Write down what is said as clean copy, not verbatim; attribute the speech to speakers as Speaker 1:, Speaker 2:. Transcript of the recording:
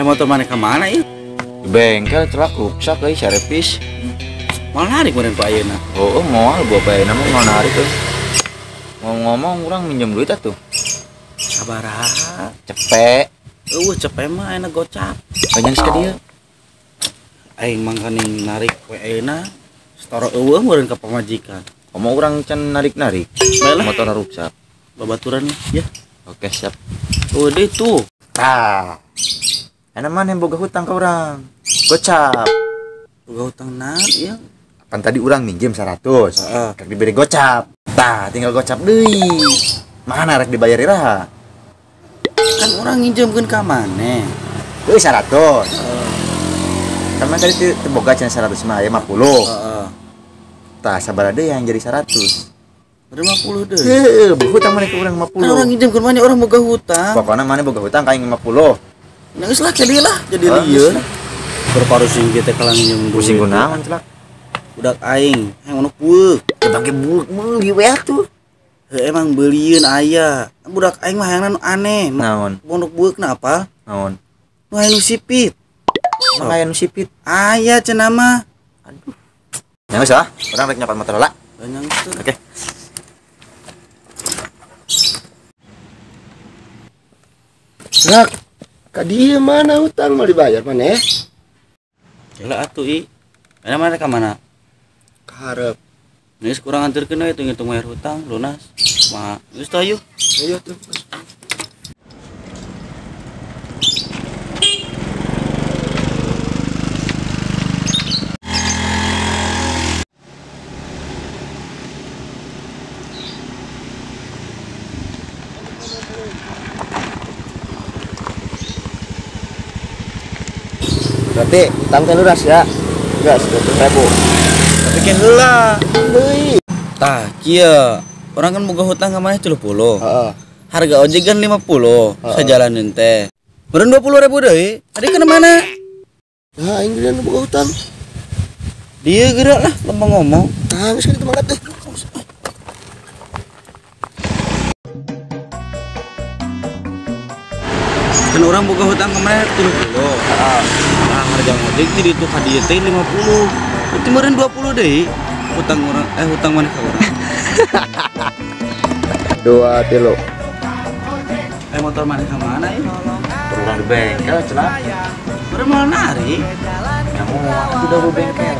Speaker 1: motor mana kemana ya?
Speaker 2: Di bengkel celak rusak servis.
Speaker 1: Mau narik kemarin Pak Ayana.
Speaker 2: Oh, mau bawa Pak Ayana mau narik tuh. Ngomong orang minjem duit atuh.
Speaker 1: Sabaraha.
Speaker 2: Cepet.
Speaker 1: Cepet mah enak gocap.
Speaker 2: Banyak sekali dia.
Speaker 1: Aing mangkaning narik we Ayana. Setara eueuh meureun ka pamajikan.
Speaker 2: Ngomong orang can narik-narik.
Speaker 1: Baiklah.
Speaker 2: Motor rusak.
Speaker 1: Babaturan ya.
Speaker 2: Oke, siap.
Speaker 1: Udah tuh.
Speaker 2: Enak mana yang boga hutang ke orang? Gocap.
Speaker 1: Boga hutang naon ya?
Speaker 2: Kan tadi orang minjem 100. Rek diberi gocap. Tinggal gocap deui. Mana rek dibayar iraha?
Speaker 1: Kan orang nginjemkeun ka maneh.
Speaker 2: Deui 100. Kan tadi teu boga can 100 mah aya 50. Sabar deui yang jadi 100.
Speaker 1: Udah 50 deh.
Speaker 2: Hutang mana ke orang 50.
Speaker 1: Kan orang nginjem ke mana orang boga hutang.
Speaker 2: Pokoknya mana boga hutang kain 50.
Speaker 1: Nangis lah jadi lieur. Berparusing kita kalang nginjem
Speaker 2: Pusing kunaon celak.
Speaker 1: Budak aing, yang ono pueuk.
Speaker 2: Bagi buluk meuli we atuh.
Speaker 1: Emang beulieun aya. Budak aing mah hayangna aneh.
Speaker 2: Naon?
Speaker 1: Pondok bueukna apa?
Speaker 2: Naon?
Speaker 1: Nu aya nu sipit.
Speaker 2: Emang aya nu sipit.
Speaker 1: Aya cenah mah.
Speaker 2: Aduh. Ya geus ah, urang rek nyapan motor heula. Oke.
Speaker 3: Rak, ka dieu mana hutang mau dibayar maneh?
Speaker 1: Heula atuh i. Mana ka mana?
Speaker 3: Kaharep.
Speaker 1: Geus kurang anterkeun we hitung bayar hutang lunas. Mah, geus tah yuk.
Speaker 3: Ayo tuh. Berarti hutang teh lunas ya. Enggak 100.000.
Speaker 1: Tapi kan heula.
Speaker 3: Deui.
Speaker 1: Tah, kieu. Orang kan boga hutang ka maneh 30.
Speaker 3: Heeh.
Speaker 1: Harga ojek kan 50. Sajalaneun teh. Meureun 20.000 deui. Tadi kana mana?
Speaker 3: Nah, aing geus boga hutang.
Speaker 1: Dia gerak lah lempeng ngomong.
Speaker 3: Nah, geus kitu mangkat teh.
Speaker 1: Kan orang boga hutang kemarin 30. Nah, harga ojek jadi itu hadiah teh 50. Berarti meureun 20 deui. Hutang orang hutang mana ka orang?
Speaker 3: 2 3.
Speaker 1: Motor mana ka mana ya?
Speaker 2: Urang di bengkel celak.
Speaker 1: Meureun mau nari.
Speaker 2: Kamu udah di bengkel.